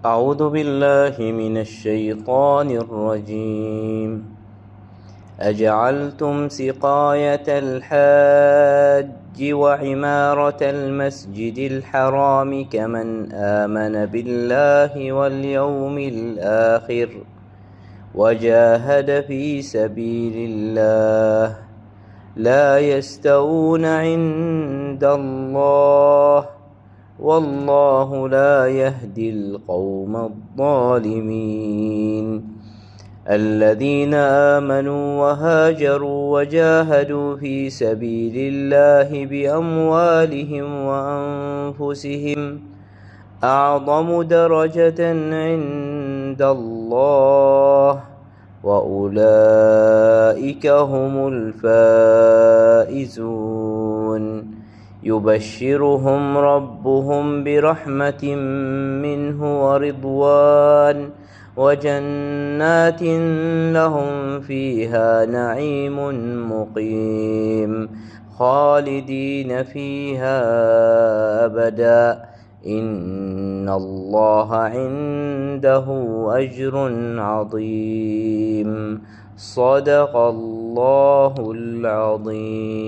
أعوذ بالله من الشيطان الرجيم. أجعلتم سقاية الحاج وعمارة المسجد الحرام كمن آمن بالله واليوم الآخر وجاهد في سبيل الله لا يستوون عند الله والله لا يهدي القوم الظالمين. الذين آمنوا وهاجروا وجاهدوا في سبيل الله بأموالهم وأنفسهم أعظم درجة عند الله وأولئك هم الفائزون. يبشرهم ربهم برحمة منه ورضوان وجنات لهم فيها نعيم مقيم خالدين فيها أبدا إن الله عنده أجر عظيم. صدق الله العظيم.